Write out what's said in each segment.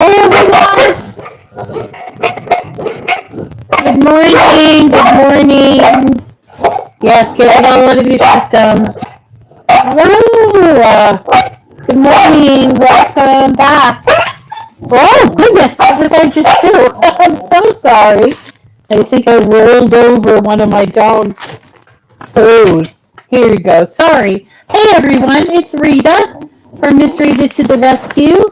Hey everyone! Good morning, good morning. Yes, get it all out of your system. Hello, good morning, welcome back. Oh goodness, what did I just do? I'm so sorry. I think I rolled over one of my dog's food. Here you go, sorry. Hey everyone, it's Rita from Miss Rita to the Rescue,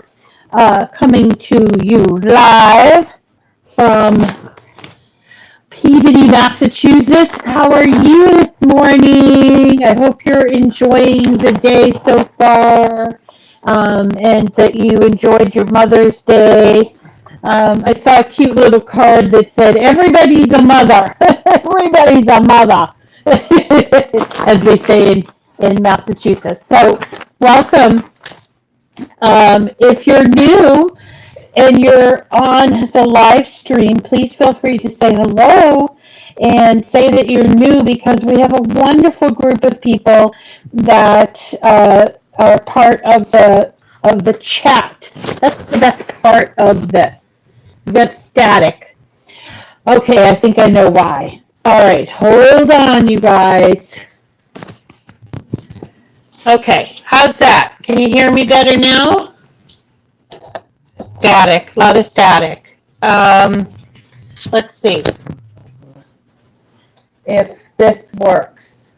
coming to you live from Peabody, Massachusetts. How are you this morning? I hope you're enjoying the day so far, and that you enjoyed your Mother's Day. I saw a cute little card that said, "Everybody's a mother." Everybody's a mother, as they say in Massachusetts. So, welcome. If you're new and you're on the live stream, please feel free to say hello and say that you're new, because we have a wonderful group of people that are part of the chat. That's the best part of this. We got static. Okay, I think I know why. All right, hold on, you guys. Okay, how's that? Can you hear me better now? Static, a lot of static. Let's see if this works.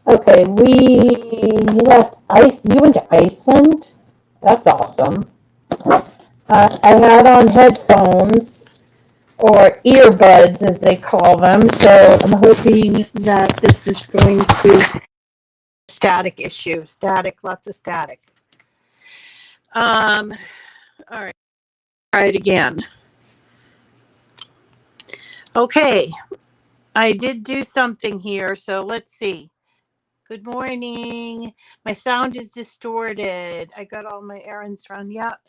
Okay, you left ice. You went to Iceland. That's awesome. I had on headphones, or earbuds as they call them. So I'm hoping that this is going to static issue. Static, lots of static. All right, try it again. Okay, I did do something here, so let's see. Good morning. My sound is distorted. I got all my errands run. Yep.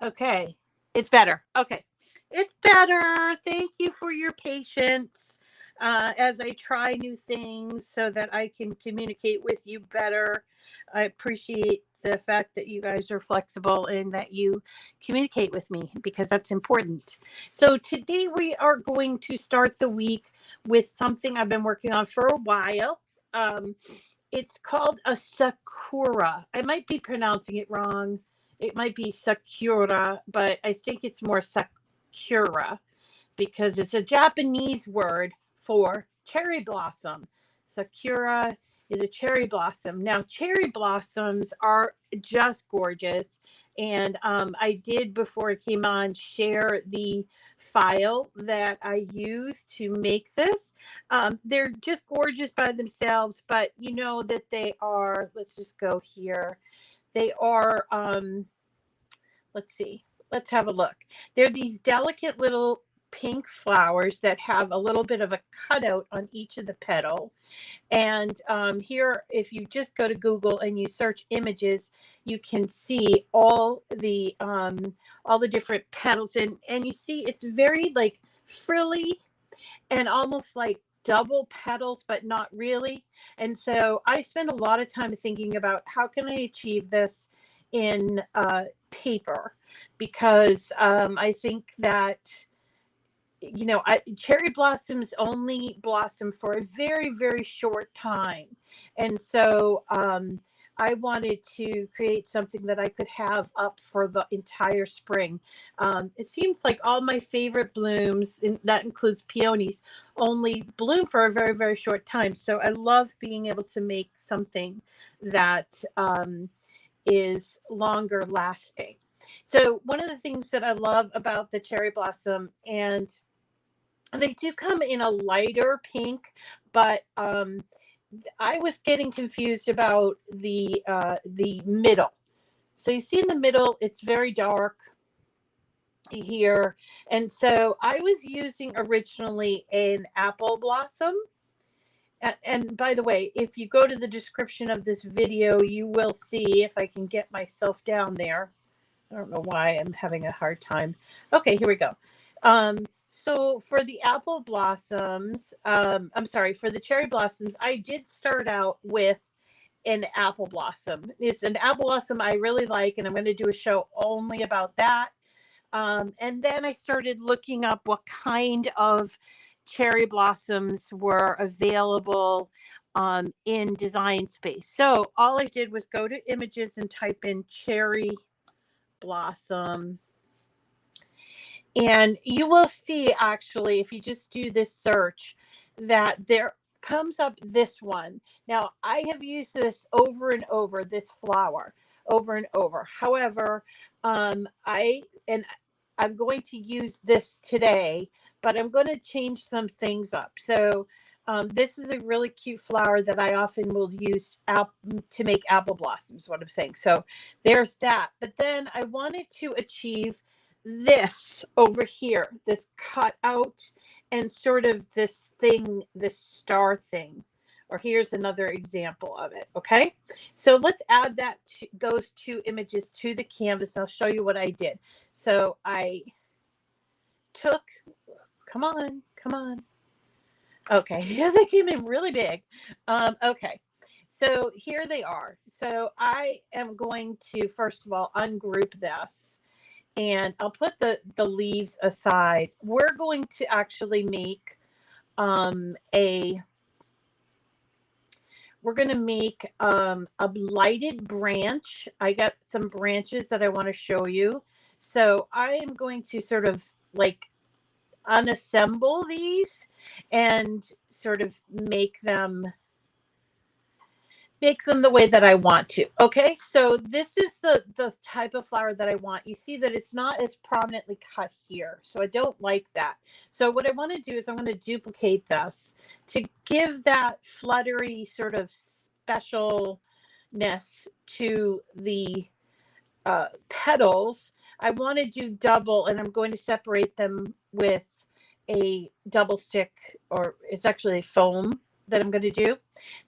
Okay. It's better. Okay. It's better. Thank you for your patience as I try new things so that I can communicate with you better. I appreciate the fact that you guys are flexible and that you communicate with me, because that's important. So today we are going to start the week with something I've been working on for a while. Um, it's called a Sakura. I might be pronouncing it wrong. It might be Sakura, but I think it's more Sakura, because it's a Japanese word for cherry blossom. Sakura is a cherry blossom. Now, cherry blossoms are just gorgeous. And I did, before I came on, share the file that I used to make this. They're just gorgeous by themselves, but you know that they are, let's just go here. They are, let's see, let's have a look. They're these delicate little pink flowers that have a little bit of a cutout on each of the petal. And here, if you just go to Google and you search images, you can see all the different petals, and you see it's very like frilly and almost like double petals, but not really. And so I spend a lot of time thinking about how can I achieve this in paper, because I think that cherry blossoms only blossom for a very, very short time. And so I wanted to create something that I could have up for the entire spring. It seems like all my favorite blooms, and that includes peonies, only bloom for a very, very short time. So I love being able to make something that is longer lasting. So one of the things that I love about the cherry blossom, and they do come in a lighter pink, but I was getting confused about the middle. So you see in the middle, it's very dark here. And so I was using originally an apple blossom. And by the way, if you go to the description of this video, you will see, if I can get myself down there. I don't know why I'm having a hard time. Okay, here we go. So for the apple blossoms, I'm sorry, for the cherry blossoms, I did start out with an apple blossom. It's an apple blossom I really like, and I'm going to do a show only about that. And then I started looking up what kind of cherry blossoms were available in Design Space. So all I did was go to images and type in cherry blossom. And you will see, actually, if you just do this search, that there comes up this one. Now, I have used this over and over, this flower, over and over. However, I'm going to use this today, but I'm going to change some things up. So this is a really cute flower that I often will use to make apple blossoms, what I'm saying. So there's that. But then I wanted to achieve this over here, this cut out and sort of this thing, this star thing. Or here's another example of it. Okay, so let's add that to those two images to the canvas. I'll show you what I did. So I took, come on. Okay, yeah, they came in really big. Okay, so here they are. So I am going to, first of all, ungroup this. And I'll put the leaves aside. We're going to actually make a lighted branch. I got some branches that I want to show you. So I am going to sort of like unassemble these and sort of make them the way that I want to. Okay, so this is the type of flower that I want. You see that it's not as prominently cut here, so I don't like that. So what I want to do is I'm going to duplicate this to give that fluttery sort of specialness to the petals. I want to do double, and I'm going to separate them with a double stick, or it's actually foam that I'm going to do.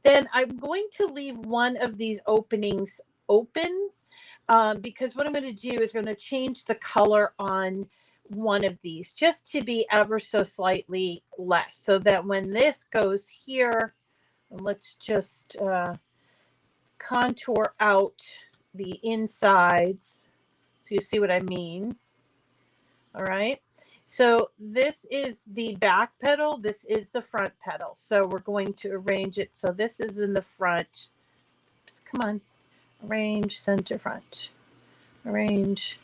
Then I'm going to leave one of these openings open because what I'm going to do is going to change the color on one of these just to be ever so slightly less, so that when this goes here, let's just contour out the insides so you see what I mean. All right. So this is the back petal. This is the front petal. So we're going to arrange it. So this is in the front. Just come on. Arrange, center, front. Arrange.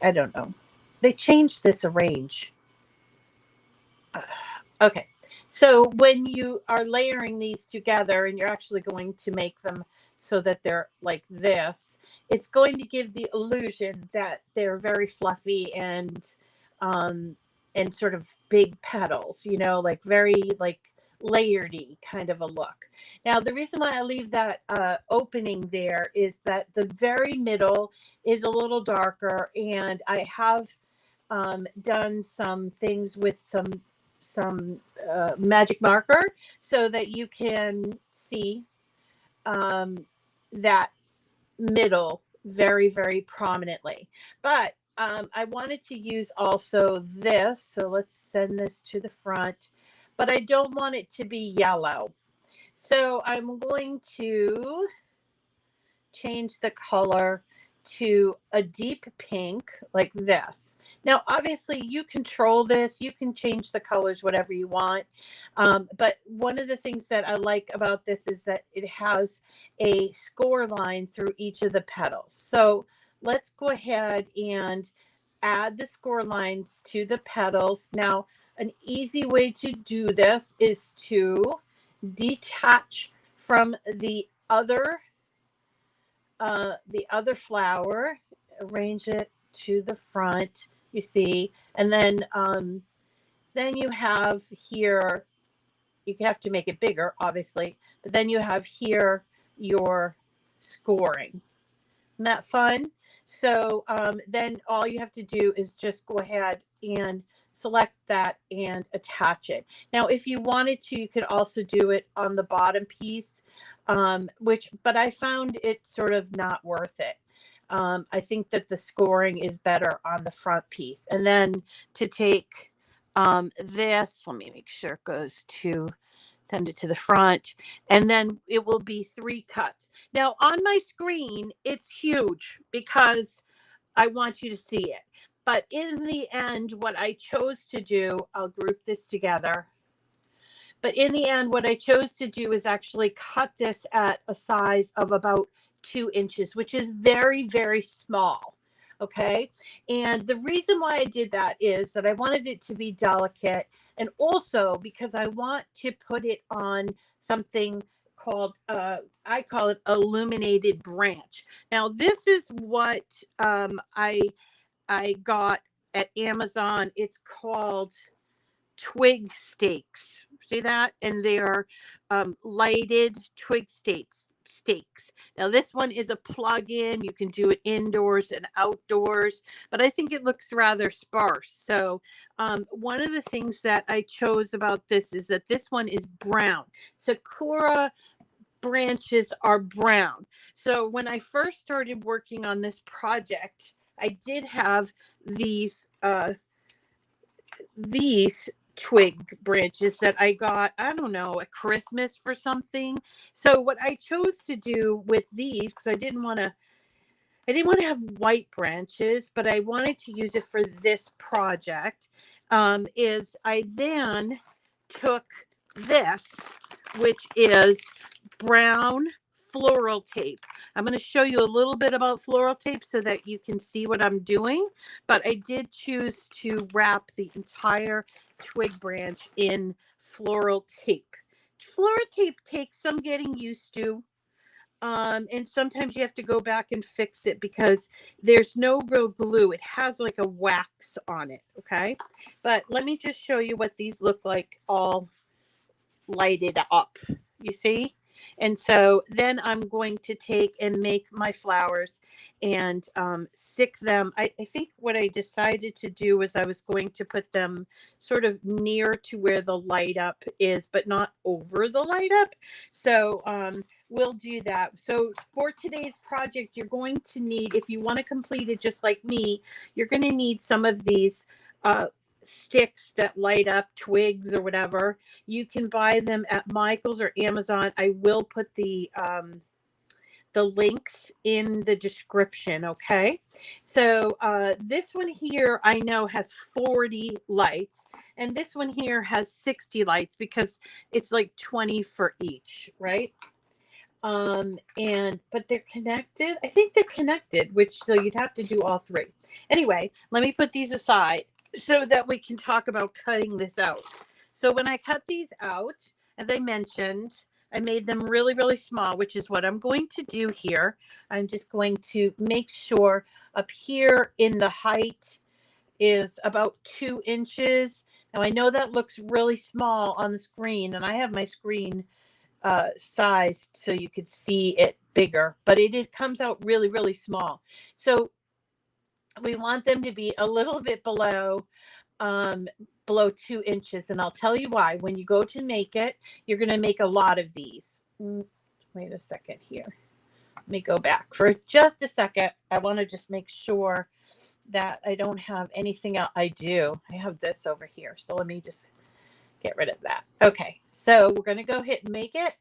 I don't know. They changed this arrange. Okay. So when you are layering these together and you're actually going to make them so that they're like this, it's going to give the illusion that they're very fluffy and sort of big petals, you know, like very like layeredy kind of a look. Now, the reason why I leave that opening there is that the very middle is a little darker, and I have done some things with some magic marker so that you can see that middle very, very prominently. But I wanted to use also this, so let's send this to the front, but I don't want it to be yellow. So I'm going to change the color to a deep pink like this. Now, obviously, you control this. You can change the colors whatever you want. But one of the things that I like about this is that it has a score line through each of the petals. So let's go ahead and add the score lines to the petals. Now, an easy way to do this is to detach from the other flower, arrange it to the front, you see, and then you have here, you have to make it bigger, obviously, but then you have here your scoring. Isn't that fun? So then all you have to do is just go ahead and select that and attach it. Now, if you wanted to, you could also do it on the bottom piece, but I found it sort of not worth it. I think that the scoring is better on the front piece. And then to take this, let me make sure it goes to send it to the front, and then it will be 3 cuts. Now on my screen, it's huge because I want you to see it. But in the end, what I chose to do, I'll group this together. But in the end, what I chose to do is actually cut this at a size of about 2 inches, which is very, very small. Okay. And the reason why I did that is that I wanted it to be delicate, and also because I want to put it on something called, I call it illuminated branch. Now, this is what I got at Amazon. It's called twig stakes. See that? And they are lighted twig stakes. Now this one is a plug-in. You can do it indoors and outdoors, but I think it looks rather sparse. So one of the things that I chose about this is that this one is brown. Sakura branches are brown. So when I first started working on this project, I did have these twig branches that I got, I don't know, at Christmas for something. So what I chose to do with these, because I didn't want to have white branches, but I wanted to use it for this project, is I then took this, which is brown floral tape. I'm going to show you a little bit about floral tape so that you can see what I'm doing, but I did choose to wrap the entire twig branch in floral tape. Floral tape takes some getting used to, and sometimes you have to go back and fix it because there's no real glue. It has like a wax on it, okay? But let me just show you what these look like all lighted up. You see? And so then I'm going to take and make my flowers and stick them. I think what I decided to do was I was going to put them sort of near to where the light up is, but not over the light up. So we'll do that. So for today's project, you're going to need, if you want to complete it just like me, you're going to need some of these sticks that light up, twigs or whatever. You can buy them at Michael's or Amazon. I will put the links in the description. Okay, so this one here I know has 40 lights, and this one here has 60 lights because it's like 20 for each, right? But they're connected. I think they're connected, which so you'd have to do all 3. Anyway, let me put these aside so that we can talk about cutting this out. So when I cut these out, as I mentioned, I made them really, really small, which is what I'm going to do here. I'm just going to make sure up here in the height is about 2 inches. Now I know that looks really small on the screen, and I have my screen sized so you could see it bigger, but it comes out really, really small. So we want them to be a little bit below 2 inches. And I'll tell you why. When you go to make it, you're going to make a lot of these. Wait a second here. Let me go back for just a second. I want to just make sure that I don't have anything else. I do. I have this over here. So let me just get rid of that. Okay. So we're going to go ahead and make it.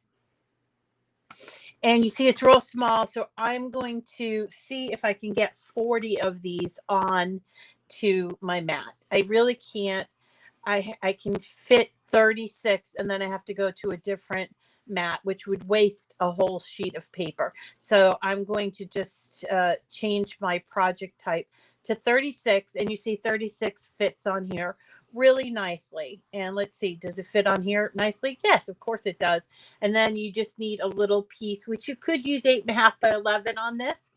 And you see it's real small, so I'm going to see if I can get 40 of these on to my mat. I really can't. I can fit 36, and then I have to go to a different mat, which would waste a whole sheet of paper. So I'm going to just change my project type to 36, and you see 36 fits on here really nicely. And let's see, does it fit on here nicely? Yes, of course it does. And then you just need a little piece, which you could use 8.5 by 11 on this,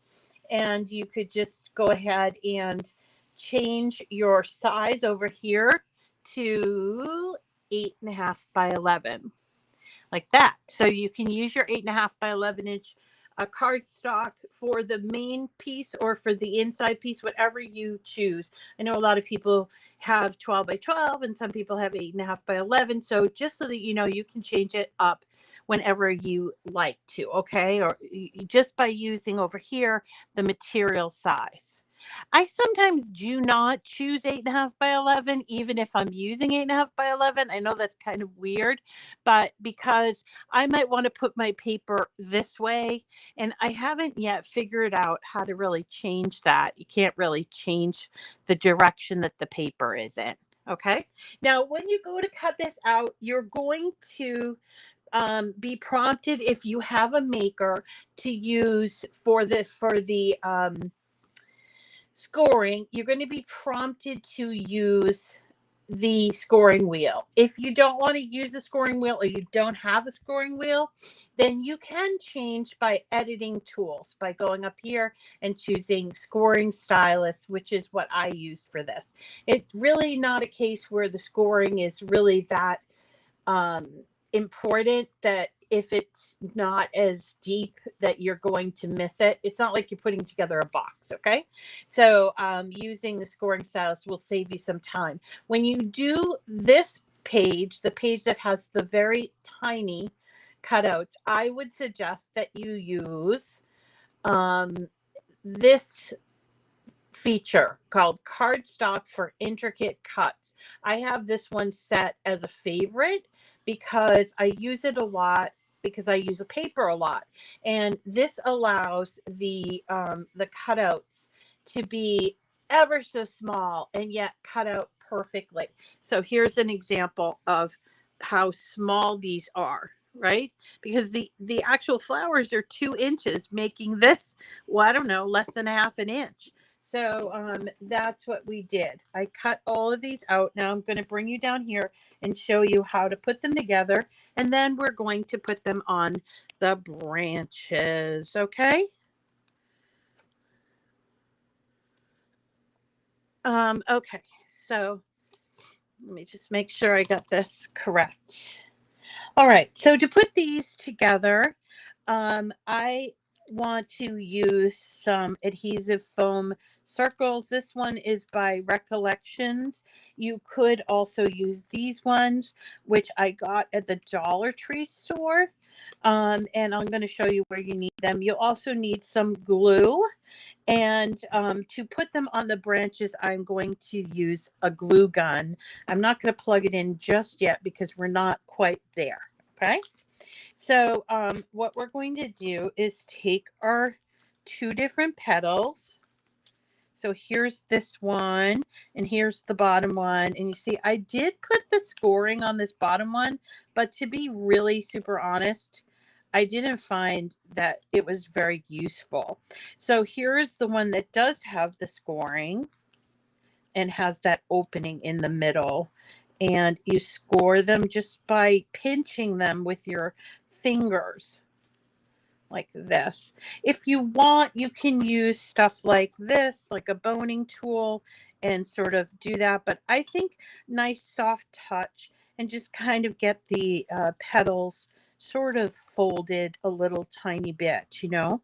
and you could just go ahead and change your size over here to 8.5 by 11 like that. So you can use your 8.5 by 11 inch cardstock for the main piece or for the inside piece, whatever you choose. I know a lot of people have 12 by 12 and some people have 8.5 by 11. So just so that you know, you can change it up whenever you like to, okay? Or just by using over here the material size. I sometimes do not choose 8.5 by 11, even if I'm using 8.5 by 11. I know that's kind of weird, but because I might want to put my paper this way, and I haven't yet figured out how to really change that. You can't really change the direction that the paper is in. Okay. Now, when you go to cut this out, you're going to be prompted, if you have a maker, to use for the scoring. You're going to be prompted to use the scoring wheel. If you don't want to use the scoring wheel, or you don't have a scoring wheel, then you can change by editing tools, by going up here and choosing scoring stylus, which is what I used for this. It's really not a case where the scoring is really that important, that if it's not as deep that you're going to miss it. It's not like you're putting together a box. Okay. So using the scoring stylus will save you some time. When you do this page, the page that has the very tiny cutouts, I would suggest that you use this feature called cardstock for intricate cuts. I have this one set as a favorite because I use it a lot, because I use a paper a lot, and this allows the cutouts to be ever so small and yet cut out perfectly. So here's an example of how small these are, right? Because the actual flowers are 2 inches, making this, well, I don't know, less than half an inch. So that's what we did. I cut all of these out. Now I'm going to bring you down here and show you how to put them together. And then we're going to put them on the branches. Okay. Okay. So let me just make sure I got this correct. All right. So to put these together, I want to use some adhesive foam circles. This one is by Recollections. You could also use these ones, which I got at the Dollar Tree store. And I'm going to show you where you need them. You'll also need some glue. And to put them on the branches, I'm going to use a glue gun. I'm not going to plug it in just yet because we're not quite there. Okay. So what we're going to do is take our 2 different petals. So here's this one, and here's the bottom one. And you see, I did put the scoring on this bottom one, but to be really super honest, I didn't find that it was very useful. So here's the one that does have the scoring and has that opening in the middle. And you score them just by pinching them with your fingers like this. If you want, you can use stuff like this, like a boning tool, and sort of do that. But I think nice soft touch, and just kind of get the petals sort of folded a little tiny bit, you know,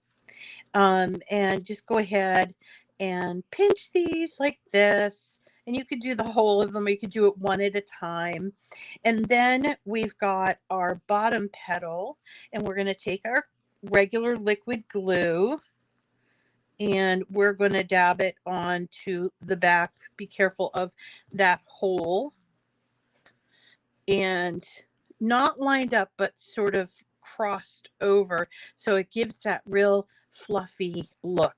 and just go ahead and pinch these like this. And you could do the whole of them, or you could do it one at a time. And then we've got our bottom petal, and we're going to take our regular liquid glue, and we're going to dab it onto the back. Be careful of that hole. And not lined up, but sort of crossed over, so it gives that real fluffy look.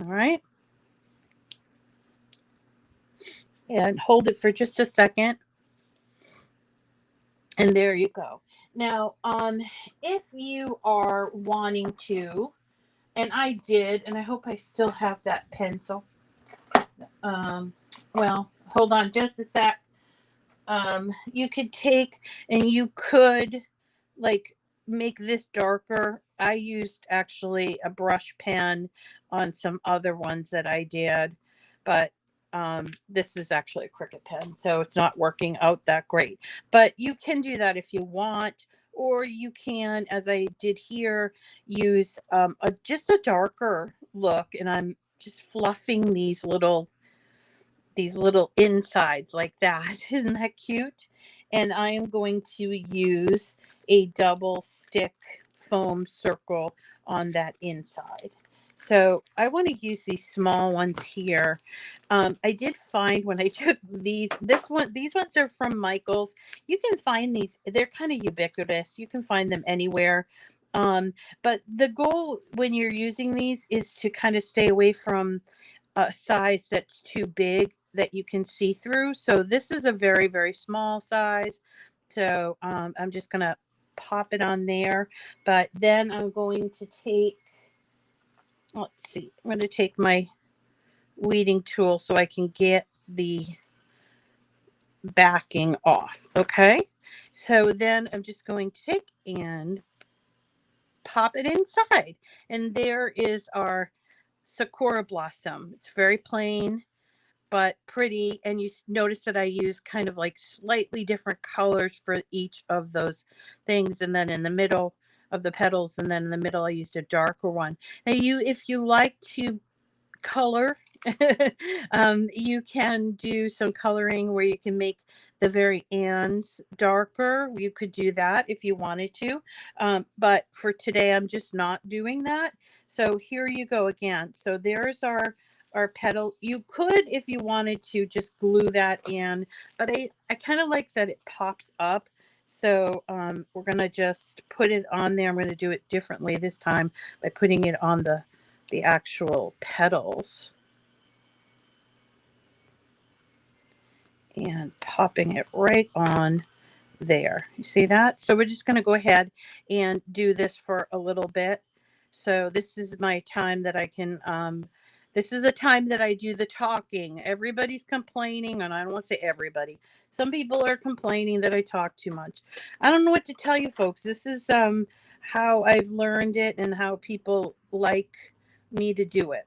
All right. And hold it for just a second. And there you go. Now, if you are wanting to, and I did, and I hope I still have that pencil. Well, hold on just a sec. You could take, and you could like make this darker. I used actually a brush pen on some other ones that I did, but this is actually a Cricut pen, so it's not working out that great. But you can do that if you want, or you can, as I did here, use just a darker look, and I'm just fluffing these little insides like that. Isn't that cute? And I am going to use a double stick foam circle on that inside. So I want to use these small ones here. I did find when I took these ones are from Michael's. You can find these, they're kind of ubiquitous, you can find them anywhere. But the goal when you're using these is to kind of stay away from a size that's too big that you can see through. So this is a very, very small size. So I'm just going to pop it on there. But then I'm going to take, let's see, I'm going to take my weeding tool so I can get the backing off. Okay. So then I'm just going to take and pop it inside. And there is our Sakura blossom. It's very plain but pretty, and you notice that I use kind of like slightly different colors for each of those things, and then in the middle of the petals, and then in the middle I used a darker one. Now if you like to color, you can do some coloring where you can make the very ends darker. You could do that if you wanted to, but for today I'm just not doing that. So here you go again. So there's our petal. You could, if you wanted to, just glue that in, but I kind of like that it pops up. So we're going to just put it on there. I'm going to do it differently this time by putting it on the actual petals and popping it right on there. You see that? So we're just going to go ahead and do this for a little bit. So this is my time that I can, this is the time that I do the talking. Everybody's complaining, and I don't want to say everybody. Some people are complaining that I talk too much. I don't know what to tell you folks. This is how I've learned it and how people like me to do it.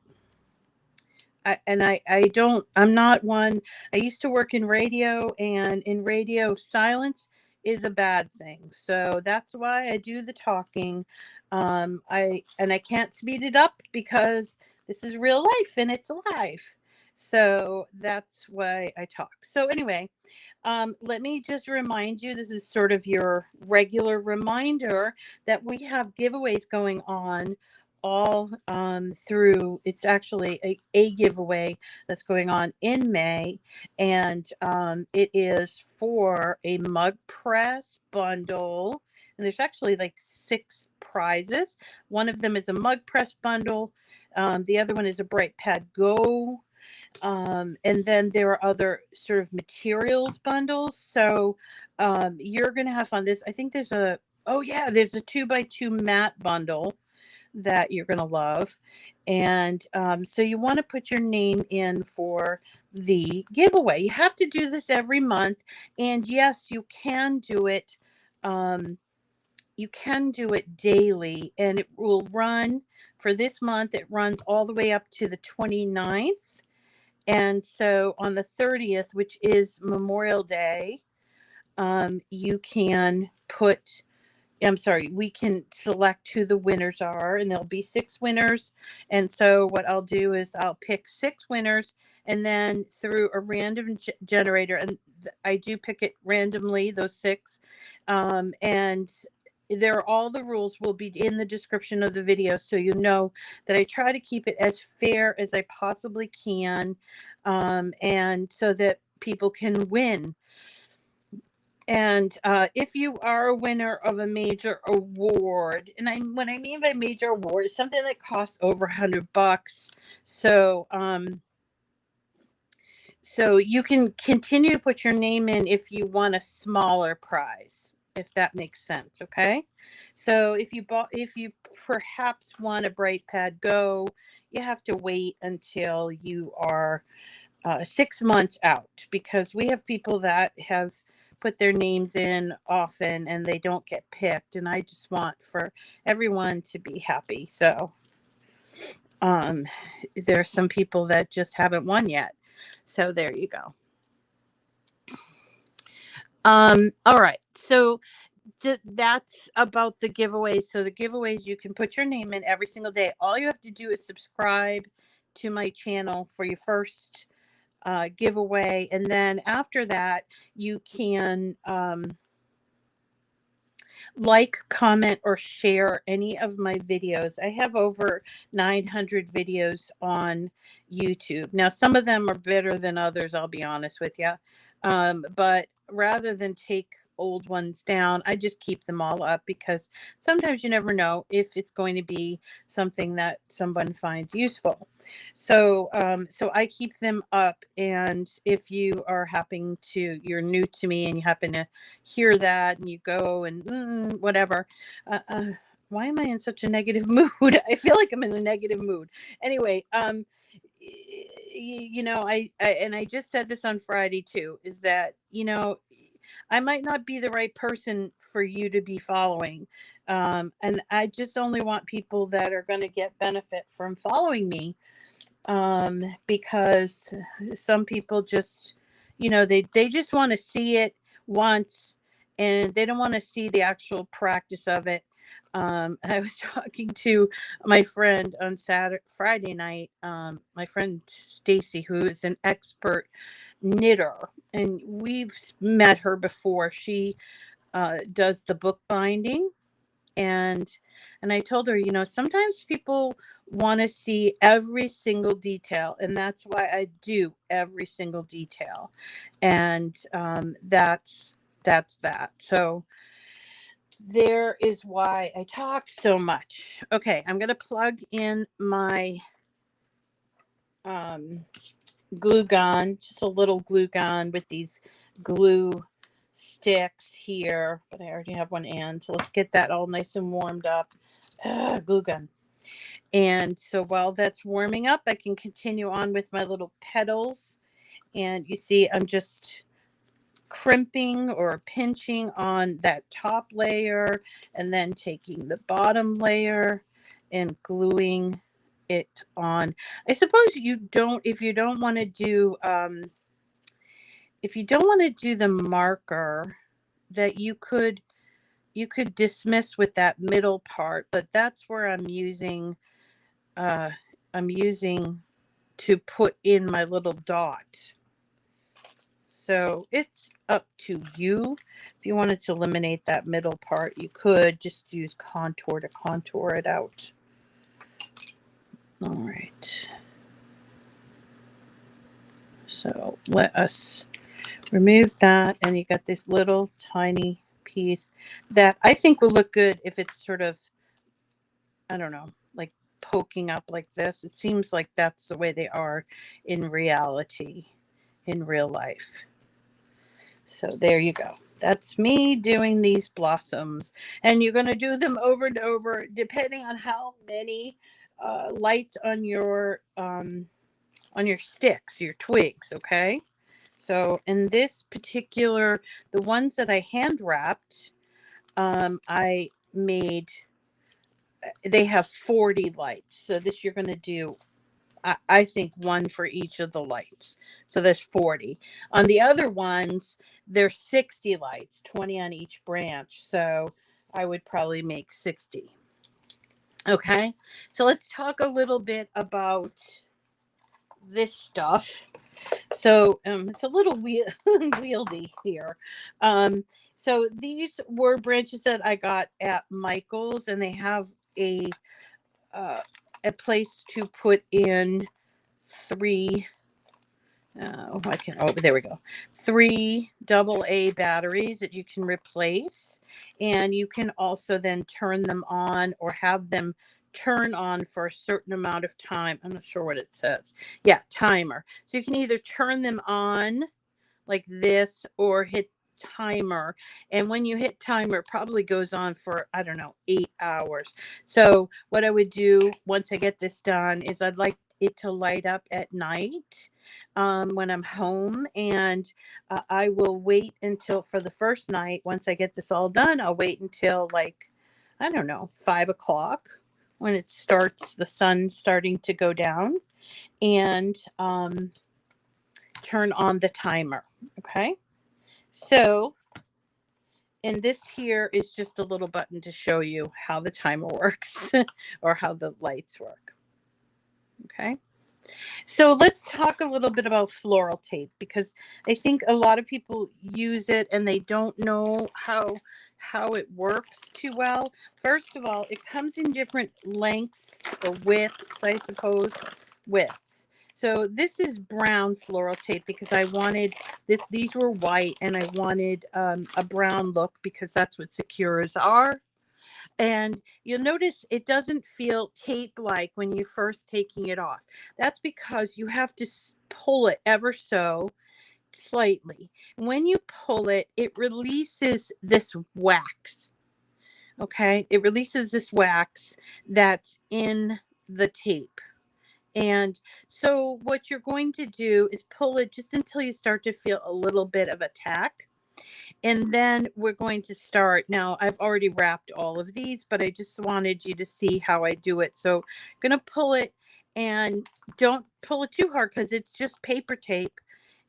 I'm not one. I used to work in radio, and in radio, silence is a bad thing. So that's why I do the talking. I can't speed it up because this is real life and it's live. So that's why I talk. So anyway, let me just remind you, this is sort of your regular reminder that we have giveaways going on all through. It's actually a giveaway that's going on in May, and it is for a mug press bundle, and there's actually like 6 prizes. One of them is a mug press bundle, the other one is a Bright Pad Go, and then there are other sort of materials bundles. So you're gonna have fun. I think there's a, oh yeah, there's a 2x2 mat bundle that you're going to love. And so you want to put your name in for the giveaway. You have to do this every month. And yes, you can do it. You can do it daily, and it will run for this month. It runs all the way up to the 29th. And so on the 30th, which is Memorial Day, you can put, I'm sorry, we can select who the winners are, and there'll be 6 winners. And so what I'll do is I'll pick 6 winners, and then through a random generator, and I do pick it randomly, those 6. And all the rules will be in the description of the video, so you know that I try to keep it as fair as I possibly can, and so that people can win. And if you are a winner of a major award, and what I mean by major award is something that costs over $100. So so you can continue to put your name in if you want a smaller prize, if that makes sense. Okay. So if you perhaps want a Bright Pad Go, you have to wait until you are 6 months out, because we have people that have put their names in often and they don't get picked, and I just want for everyone to be happy. So there are some people that just haven't won yet, so there you go. All right, so that's about the giveaways. So the giveaways, you can put your name in every single day. All you have to do is subscribe to my channel for your first giveaway, and then after that you can like, comment, or share any of my videos. I have over 900 videos on YouTube. Now, some of them are better than others, I'll be honest with you. But rather than take old ones down, I just keep them all up because sometimes you never know if it's going to be something that someone finds useful. So I keep them up, and if you are you're new to me and you happen to hear that and you go and whatever, uh, uh, why am I in such a negative mood? I feel like I'm in a negative mood. Anyway, I just said this on Friday too, is that, I might not be the right person for you to be following. And I just only want people that are going to get benefit from following me. Because some people just, they just want to see it once, and they don't want to see the actual practice of it. I was talking to my friend on Friday night, my friend Stacy, who is an expert knitter, and we've met her before. She does the book binding, and I told her, sometimes people want to see every single detail, and that's why I do every single detail. And that's that. So there is why I talk so much. Okay, I'm going to plug in my glue gun, just a little glue gun with these glue sticks here, but I already have one in, so let's get that all nice and warmed up. Glue gun. And so while that's warming up, I can continue on with my little petals. And you see, I'm just crimping or pinching on that top layer, and then taking the bottom layer and gluing it on. I suppose if you don't want to do, the marker, that you could dismiss with that middle part, but that's where I'm using to put in my little dot. So it's up to you. If you wanted to eliminate that middle part, you could just use contour to contour it out. All right. So let us remove that, and you got this little tiny piece that I think will look good if it's sort of, I don't know, like poking up like this. It seems like that's the way they are in reality, in real life. So there you go. That's me doing these blossoms, and you're going to do them over and over, depending on how many lights on your sticks, your twigs. Okay. So in this particular, the ones that I hand wrapped, I made, they have 40 lights. So this you're going to do, I think, one for each of the lights. So there's 40. On the other ones, there's 60 lights, 20 on each branch. So I would probably make 60. Okay. So let's talk a little bit about this stuff. So it's a little wieldy here. So these were branches that I got at Michael's, and they have a place to put in three. There we go. 3 AA batteries that you can replace, and you can also then turn them on or have them turn on for a certain amount of time. I'm not sure what it says. Yeah, timer. So you can either turn them on like this or hit timer. And when you hit timer, it probably goes on for, I don't know, 8 hours. So what I would do once I get this done is I'd like it to light up at night when I'm home. And I will wait until, for the first night, once I get this all done, I'll wait until, like, I don't know, 5 o'clock, when it starts, the sun's starting to go down, and turn on the timer. Okay. So, and this here is just a little button to show you how the timer works or how the lights work. Okay. So let's talk a little bit about floral tape, because I think a lot of people use it and they don't know how how it works too well. First of all, it comes in different lengths or widths, I suppose, widths. So this is brown floral tape because I wanted this. These were white, and I wanted a brown look because that's what Sakuras are. And you'll notice it doesn't feel tape-like when you're first taking it off. That's because you have to pull it ever so slightly. When you pull it, it releases this wax. Okay, it releases this wax that's in the tape. And so what you're going to do is pull it just until you start to feel a little bit of a tack. And then we're going to start. Now, I've already wrapped all of these, but I just wanted you to see how I do it. So I'm going to pull it, and don't pull it too hard because it's just paper tape.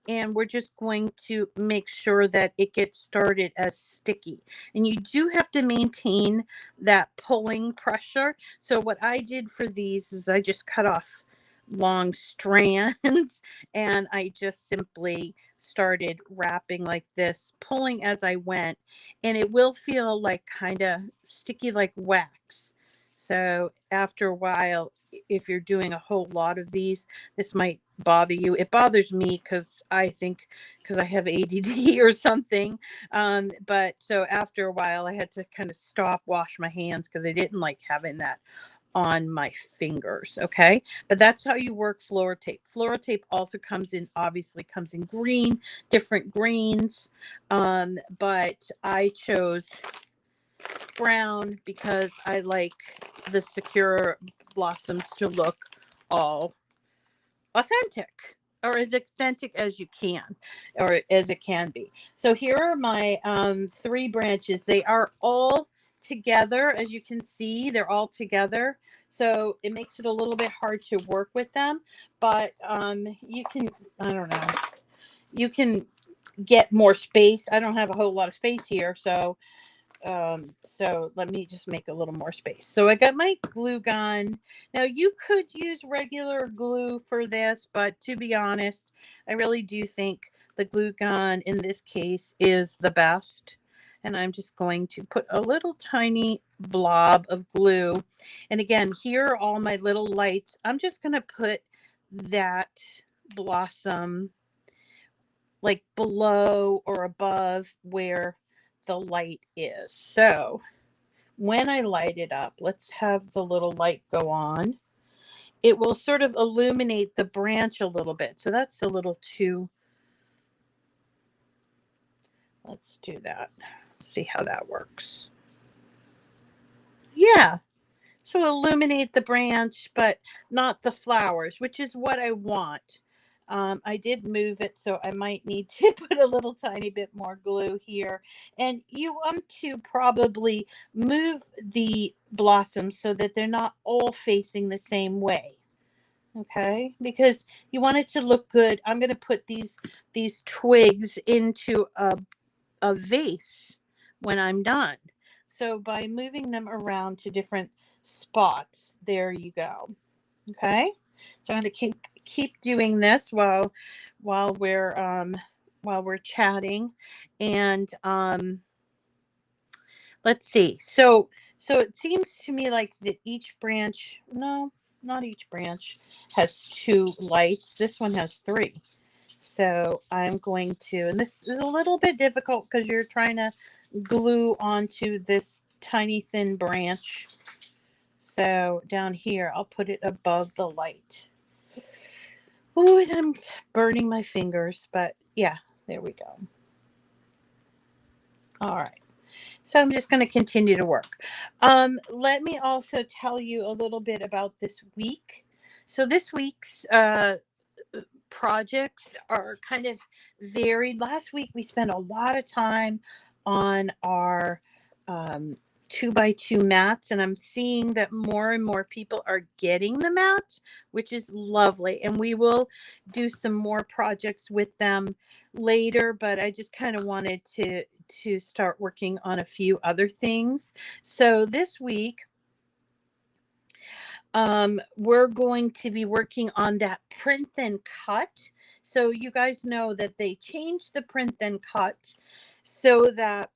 And we're just going to make sure that it gets started as sticky. And you do have to maintain that pulling pressure. So what I did for these is I just cut off long strands and I just simply started wrapping like this, pulling as I went, and it will feel like kind of sticky like wax. So after a while, if you're doing a whole lot of these, this might bother you. It bothers me because I think because I have ADD or something. But so after a while, I had to kind of stop, wash my hands because I didn't like having that on my fingers. Okay, but that's how you work floral tape. Floral tape also obviously comes in green, different greens, but I chose brown because I like the Sakura blossoms to look all authentic, or as authentic as you can, or as it can be. So here are my 3 branches. They are all together. As you can see, they're all together, so it makes it a little bit hard to work with them, but you can, I don't know, you can get more space. I don't have a whole lot of space here, so let me just make a little more space. So I got my glue gun. Now you could use regular glue for this, but to be honest, I really do think the glue gun in this case is the best. And I'm just going to put a little tiny blob of glue. And again, here are all my little lights. I'm just going to put that blossom like below or above where the light is. So when I light it up, let's have the little light go on. It will sort of illuminate the branch a little bit. So that's a little too, let's do that. See how that works. Yeah. So illuminate the branch, but not the flowers, which is what I want. I did move it, so I might need to put a little tiny bit more glue here. And you want to probably move the blossoms so that they're not all facing the same way. Okay, because you want it to look good. I'm going to put these twigs into a vase when I'm done. So by moving them around to different spots, there you go. Okay, so I'm going to keep doing this while we're chatting, and let's see. So it seems to me like that each branch, no, not each branch has 2 lights. This one has 3. So I'm going to, and this is a little bit difficult because you're trying to glue onto this tiny thin branch. So down here, I'll put it above the light. Oh, and I'm burning my fingers, but yeah, there we go. All right. So I'm just going to continue to work. Let me also tell you a little bit about this week. So this week's projects are kind of varied. Last week we spent a lot of time on our 2x2 mats, and I'm seeing that more and more people are getting the mats, which is lovely, and we will do some more projects with them later, but I just kind of wanted to start working on a few other things. So this week we're going to be working on that print then cut. So you guys know that they changed the print then cut so that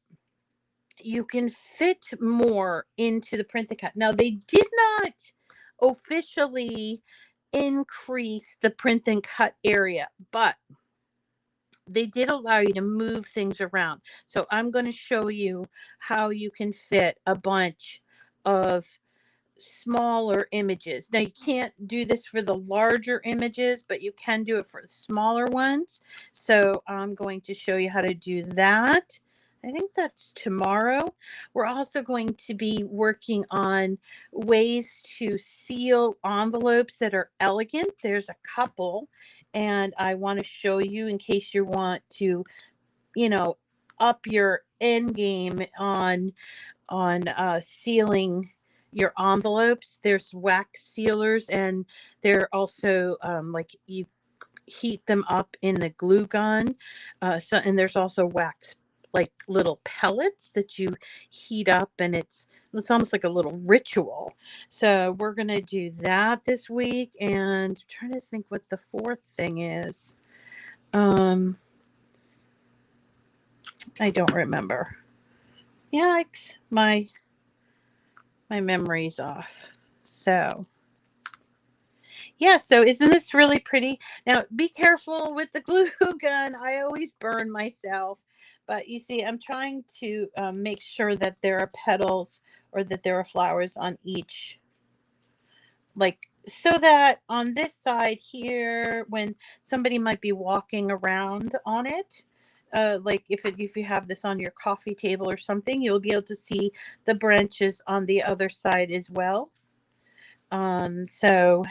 you can fit more into the print and cut. Now, they did not officially increase the print and cut area, but they did allow you to move things around. So I'm going to show you how you can fit a bunch of smaller images. Now, you can't do this for the larger images, but you can do it for the smaller ones. So I'm going to show you how to do that. I think that's tomorrow. We're also going to be working on ways to seal envelopes that are elegant. There's a couple, and I want to show you in case you want to, you know, up your end game on sealing your envelopes. There's wax sealers, and they're also like you heat them up in the glue gun. And there's also wax, like little pellets that you heat up, and it's almost like a little ritual. So we're gonna do that this week, and I'm trying to think what the fourth thing is. I don't remember. Yikes, my memory's off. So yeah, so isn't this really pretty? Now, be careful with the glue gun. I always burn myself. But you see, I'm trying to make sure that there are petals or that there are flowers on each. Like, so that on this side here, when somebody might be walking around on it, like if you have this on your coffee table or something, you'll be able to see the branches on the other side as well. So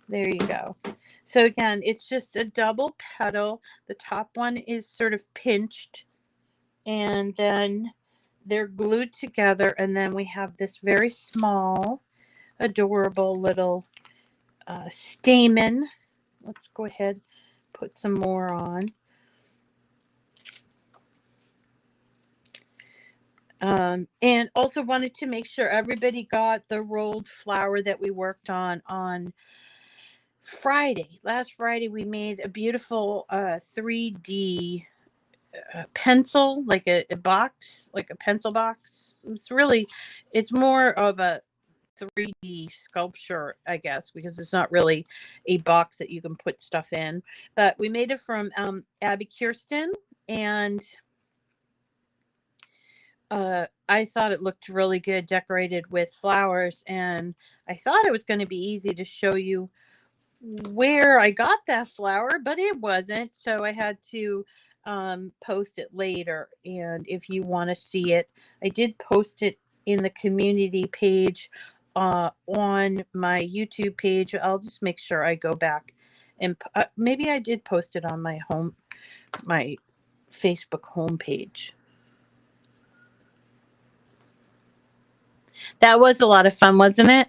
there you go. So again, it's just a double petal. The top one is sort of pinched, and then they're glued together, and then we have this very small, adorable little stamen. Let's go ahead, put some more on. And also wanted to make sure everybody got the rolled flower that we worked on Friday. Last Friday, we made a beautiful 3D pencil, like a box, like a pencil box. It's more of a 3D sculpture, I guess, because it's not really a box that you can put stuff in. But we made it from Abby Kirsten, and I thought it looked really good decorated with flowers, and I thought it was going to be easy to show you where I got that flower, but it wasn't, so I had to post it later. And if you want to see it, I did post it in the community page on my YouTube page. I'll just make sure I go back, and maybe I did post it on my Facebook homepage. That was a lot of fun, wasn't it?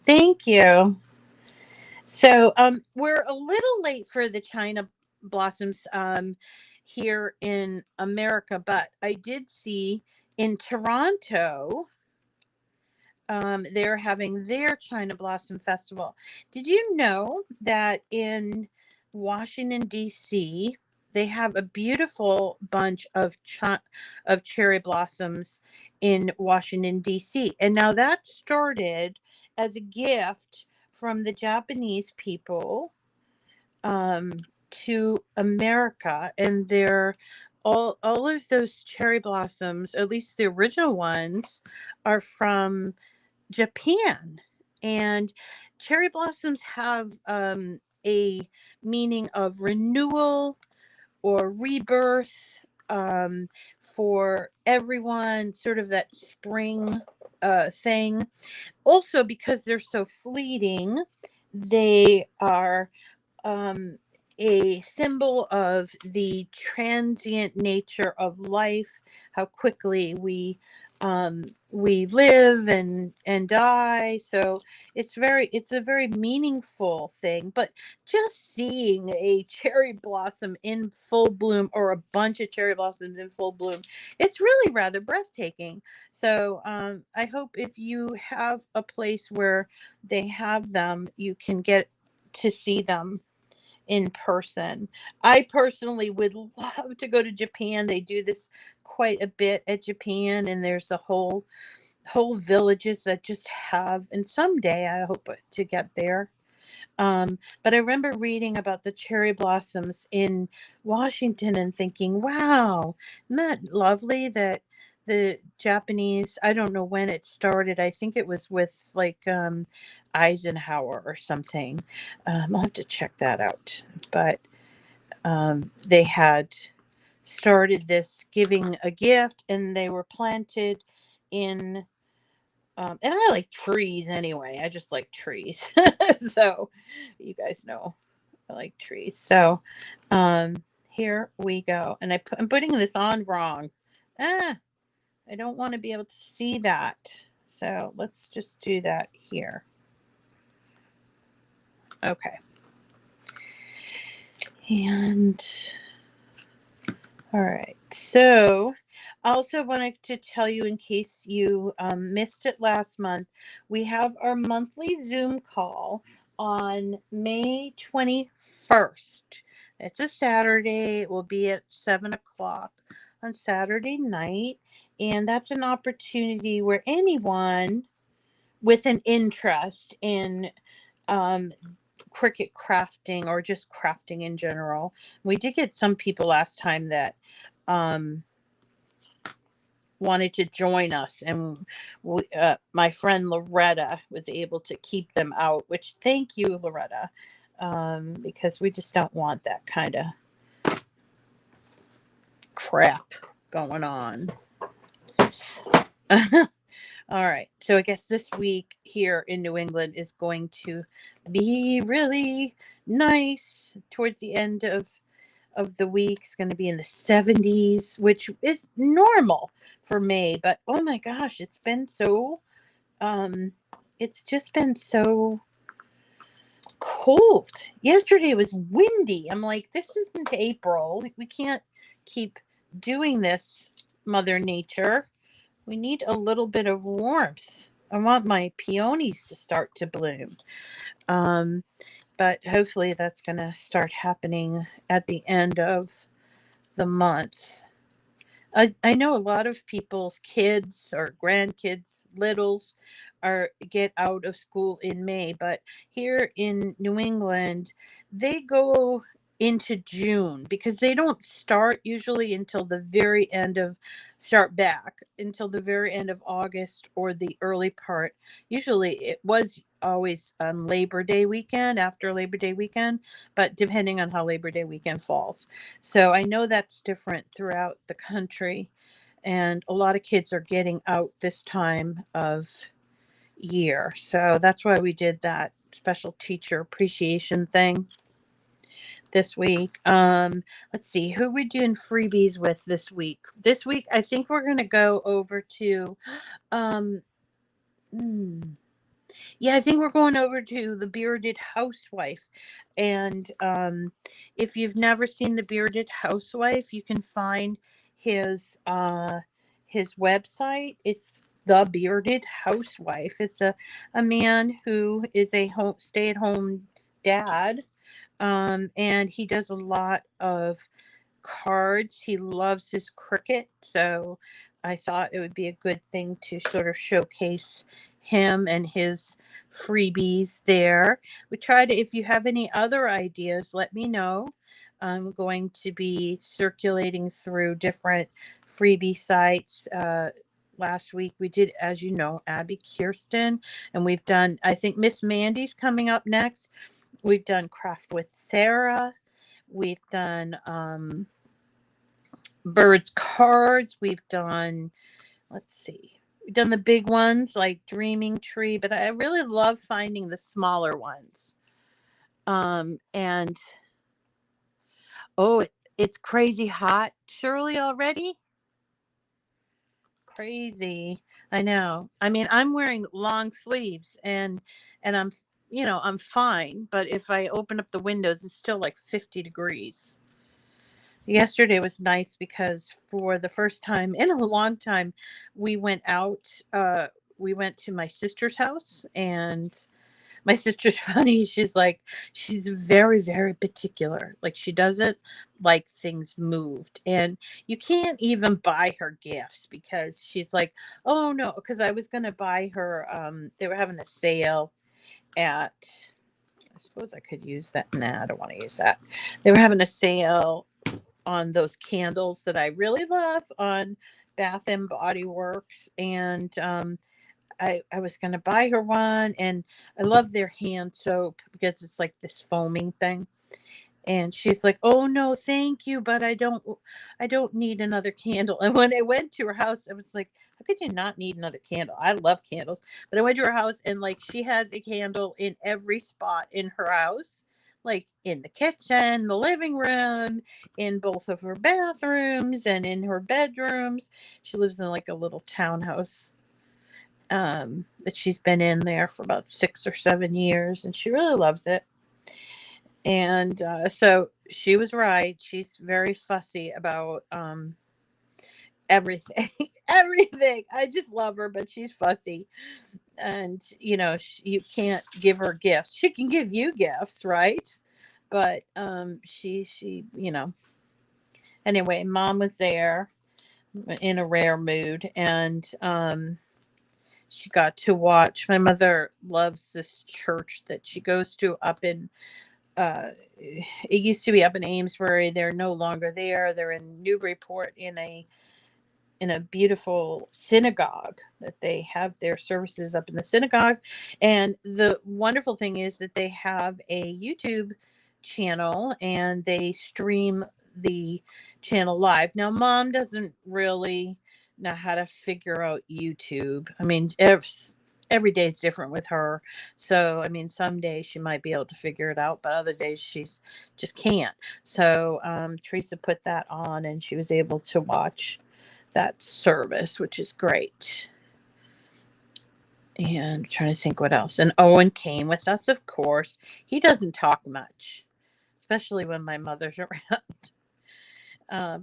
Thank you. So we're a little late for the China blossoms here in America, but I did see in Toronto they're having their China Blossom Festival. Did you know that in Washington, D.C., they have a beautiful bunch of cherry blossoms in Washington, D.C.? And now that started as a gift from the Japanese people to America, and they're all of those cherry blossoms, at least the original ones, are from Japan. And cherry blossoms have a meaning of renewal or rebirth for everyone, sort of that spring thing. Also, because they're so fleeting, they are a symbol of the transient nature of life, how quickly we live and die. So it's a very meaningful thing. But just seeing a cherry blossom in full bloom, or a bunch of cherry blossoms in full bloom, it's really rather breathtaking. So I hope if you have a place where they have them, you can get to see them. in person. I personally would love to go to Japan. They do this quite a bit at Japan, and there's a whole villages that just have, and someday I hope to get there. But I remember reading about the cherry blossoms in Washington and thinking, wow, isn't that lovely that the Japanese, I don't know when it started. I think it was with like Eisenhower or something. I'll have to check that out. But they had started this giving a gift, and they were planted in and I like trees anyway. I just like trees. So you guys know I like trees. So here we go. And I'm putting this on wrong. Ah, I don't want to be able to see that. So let's just do that here. Okay. And all right. So I also wanted to tell you, in case you missed it last month, we have our monthly Zoom call on May 21st. It's a Saturday. It will be at 7 o'clock on Saturday night. And that's an opportunity where anyone with an interest in Cricut crafting or just crafting in general. We did get some people last time that wanted to join us, and my friend Loretta was able to keep them out, which thank you, Loretta, because we just don't want that kind of crap going on. All right. So I guess this week here in New England is going to be really nice. Towards the end of the week, it's going to be in the 70s, which is normal for May. But oh my gosh, it's been so, it's just been so cold. Yesterday was windy. I'm like, this isn't April. We can't keep doing this, Mother Nature. We need a little bit of warmth. I want my peonies to start to bloom. But hopefully that's going to start happening at the end of the month. I know a lot of people's kids or grandkids, littles, get out of school in May, but here in New England, they go into June because they don't start usually until the very end of August or the early part. Usually it was always on Labor Day weekend, after Labor Day weekend, but depending on how Labor Day weekend falls. So I know that's different throughout the country, and a lot of kids are getting out this time of year. So that's why we did that special teacher appreciation thing this week. Let's see, who are we doing freebies with this week? This week, I think we're going to go over to, yeah, I think we're going over to the Bearded Housewife. And if you've never seen the Bearded Housewife, you can find his website. It's the Bearded Housewife. It's a man who is a stay-at-home dad. And he does a lot of cards. He loves his Cricut, so I thought it would be a good thing to sort of showcase him and his freebies there. We try to, if you have any other ideas, let me know. I'm going to be circulating through different freebie sites. Last week we did, as you know, Abby Kirsten, and we've done, I think Miss Mandy's coming up next. We've done Craft with Sarah. We've done Birds cards. We've done, let's see, we've done the big ones like Dreaming Tree, but I really love finding the smaller ones. And oh, it's crazy hot, Shirley, already. Crazy. I know. I mean, I'm wearing long sleeves, and I'm, I'm fine, but if I open up the windows, it's still like 50 degrees. Yesterday was nice because for the first time in a long time, we went out. We went to my sister's house, and My sister's funny. She's like, she's very, very particular. Like, she doesn't like things moved. And you can't even buy her gifts because she's like, oh no, because I was gonna buy her they were having a sale at, I suppose I could use that. Nah, I don't want to use that. They were having a sale on those candles that I really love on Bath and Body Works, and I was gonna buy her one, and I love their hand soap because it's like this foaming thing. And she's like, "Oh no, thank you, but I don't need another candle." And when I went to her house, I was like, "How could you not need another candle? I love candles." But I went to her house, and like she has a candle in every spot in her house, like in the kitchen, the living room, in both of her bathrooms, and in her bedrooms. She lives in like a little townhouse that she's been in there for about 6 or 7 years, and she really loves it. And so she was right. She's very fussy about everything. Everything. I just love her, but she's fussy. And, you can't give her gifts. She can give you gifts, right? But anyway, mom was there in a rare mood, and she got to watch. My mother loves this church that she goes to up in it used to be up in Amesbury. They're no longer there. They're in Newburyport in a beautiful synagogue that they have their services up in the synagogue. And the wonderful thing is that they have a YouTube channel and they stream the channel live. Now, mom doesn't really know how to figure out YouTube. I mean, every day is different with her. So, I mean, some days she might be able to figure it out, but other days she's just can't. So, Teresa put that on and she was able to watch that service, which is great. And I'm trying to think what else. And Owen came with us, of course. He doesn't talk much, especially when my mother's around.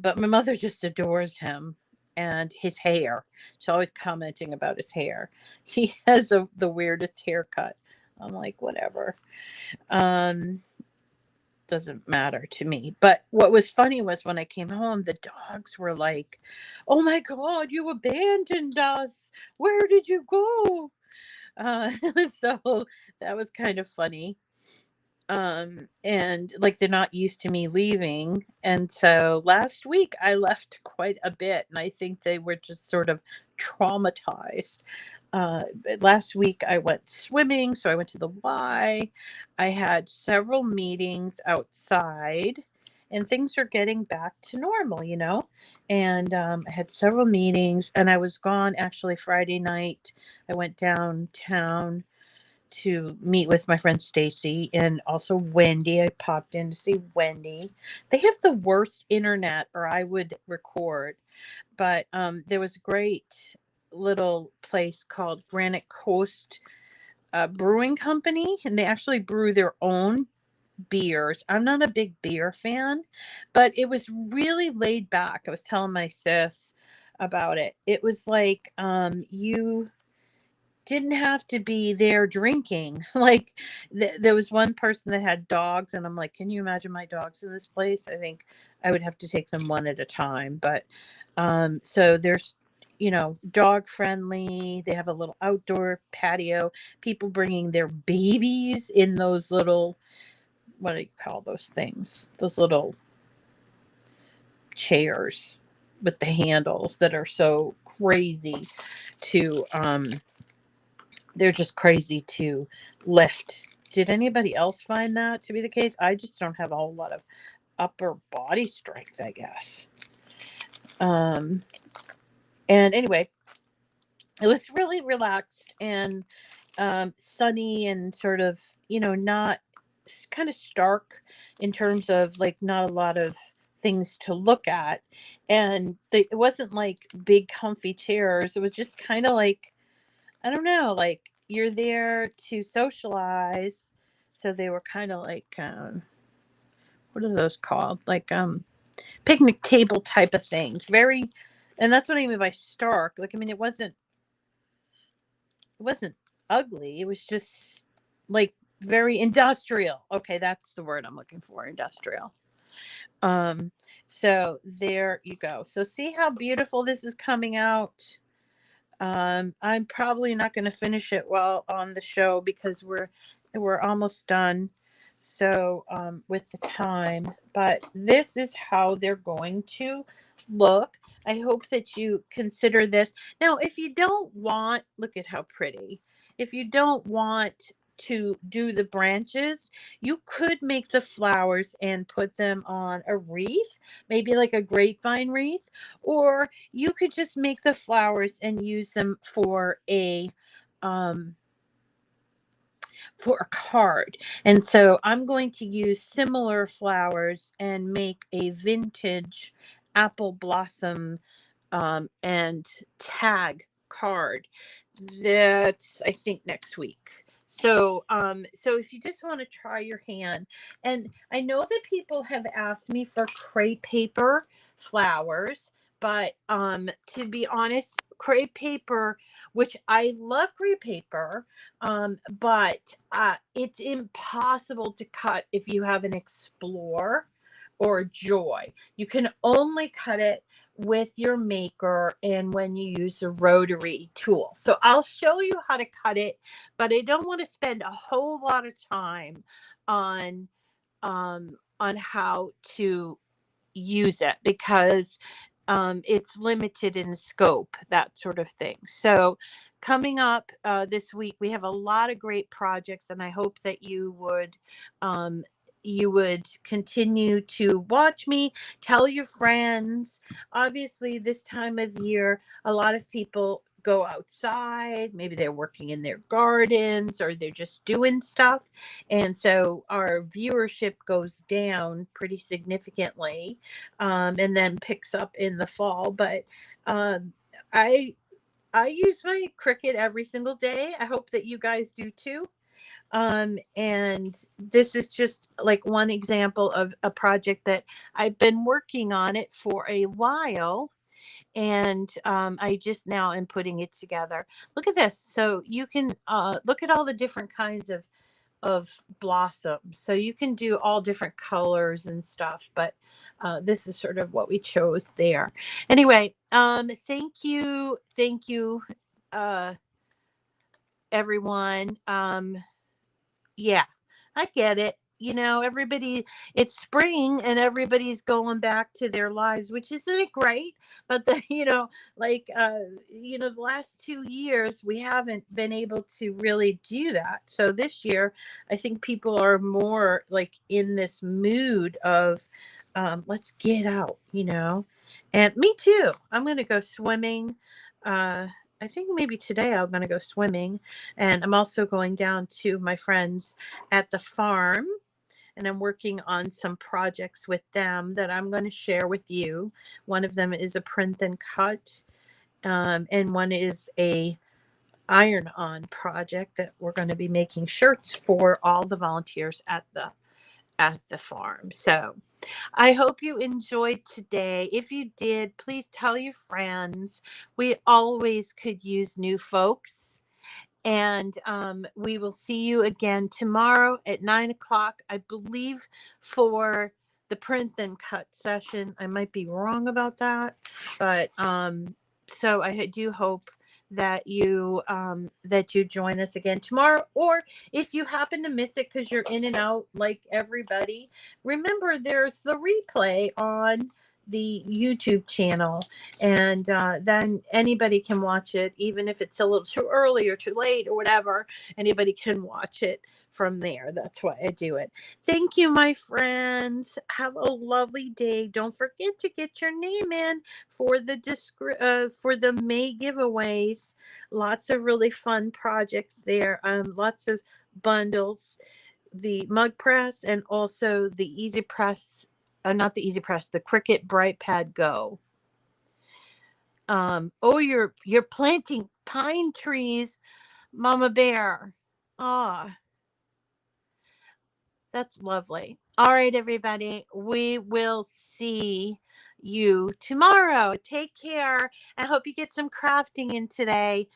But my mother just adores him and his hair. She's always commenting about his hair. He has the weirdest haircut. I'm like, whatever. Um, doesn't matter to me. But what was funny was when I came home, the dogs were like, "Oh my God, you abandoned us. Where did you go?" Uh, so that was kind of funny. And like they're not used to me leaving. And so last week I left quite a bit, and I think they were just sort of traumatized. Last week I went swimming, so I went to the Y. I had several meetings outside, and things are getting back to normal. And I had several meetings, and I was gone actually Friday night. I went downtown to meet with my friend Stacy and also Wendy. I popped in to see Wendy. They have the worst internet, or I would record. But there was a great little place called Granite Brewing Company, and they actually brew their own beers. I'm not a big beer fan, but it was really laid back. I was telling my sis about it. It was like you didn't have to be there drinking. Like there was one person that had dogs, and I'm like, can you imagine my dogs in this place? I think I would have to take them one at a time. But so there's dog friendly. They have a little outdoor patio. People bringing their babies in those little, what do you call those things? Those little chairs with the handles that are so crazy to they're just crazy to lift. Did anybody else find that to be the case? I just don't have a whole lot of upper body strength, I guess. And anyway, it was really relaxed and sunny and sort of, not kind of stark in terms of like not a lot of things to look at. And it wasn't like big comfy chairs. It was just kind of like, I don't know, like you're there to socialize. So they were kind of like, what are those called? Like picnic table type of things. Very, and that's what I mean by stark. Like, I mean, it wasn't ugly. It was just like very industrial. Okay, that's the word I'm looking for, industrial. Um, so there you go. So see how beautiful this is coming out. I'm probably not going to finish it while on the show because we're almost done. So with the time, but this is how they're going to look. I hope that you consider this. Now, if you don't want, look at how pretty. If you don't want to do the branches, you could make the flowers and put them on a wreath, maybe like a grapevine wreath, or you could just make the flowers and use them um for a card. And so I'm going to use similar flowers and make a vintage apple blossom and tag card. That's, I think, next week. So if you just want to try your hand, and I know that people have asked me for crepe paper flowers, but to be honest, crepe paper, which I love crepe paper, but it's impossible to cut if you have an Explore or Joy. You can only cut it with your maker and when you use the rotary tool. So I'll show you how to cut it, but I don't want to spend a whole lot of time on how to use it because it's limited in scope, that sort of thing. So coming up this week, we have a lot of great projects, and I hope that you would continue to watch me, tell your friends. Obviously, this time of year, a lot of people go outside. Maybe they're working in their gardens or they're just doing stuff. And so our viewership goes down pretty significantly, and then picks up in the fall. But um, I use my Cricut every single day. I hope that you guys do too. And this is just like one example of a project that I've been working on it for a while. And I just now am putting it together. Look at this. So you can look at all the different kinds of blossoms. So you can do all different colors and stuff, but this is sort of what we chose there. Anyway, thank you, uh, everyone. Yeah, I get it. You know, it's spring and everybody's going back to their lives, which isn't it great? But the last 2 years, we haven't been able to really do that. So this year, I think people are more like in this mood of, let's get out. And me too. I'm going to go swimming. I think maybe today I'm going to go swimming, and I'm also going down to my friends at the farm, and I'm working on some projects with them that I'm going to share with you. One of them is a print and cut, and one is a iron-on project that we're going to be making shirts for all the volunteers at the farm. So I hope you enjoyed today. If you did, please tell your friends. We always could use new folks. And we will see you again tomorrow at 9 o'clock, I believe, for the print and cut session. I might be wrong about that. But so I do hope that you join us again tomorrow, or if you happen to miss it because you're in and out like everybody, remember there's the replay on the YouTube channel, and then anybody can watch it, even if it's a little too early or too late or whatever. Anybody can watch it from there. That's why I do it. Thank you, my friends. Have a lovely day. Don't forget to get your name in for the May giveaways. Lots of really fun projects there. Lots of bundles, the mug press, and also the Easy Press. Not the Easy Press, the Cricut Bright Pad Go. You're planting pine trees, Mama Bear. Ah, that's lovely. All right, everybody. We will see you tomorrow. Take care. I hope you get some crafting in today.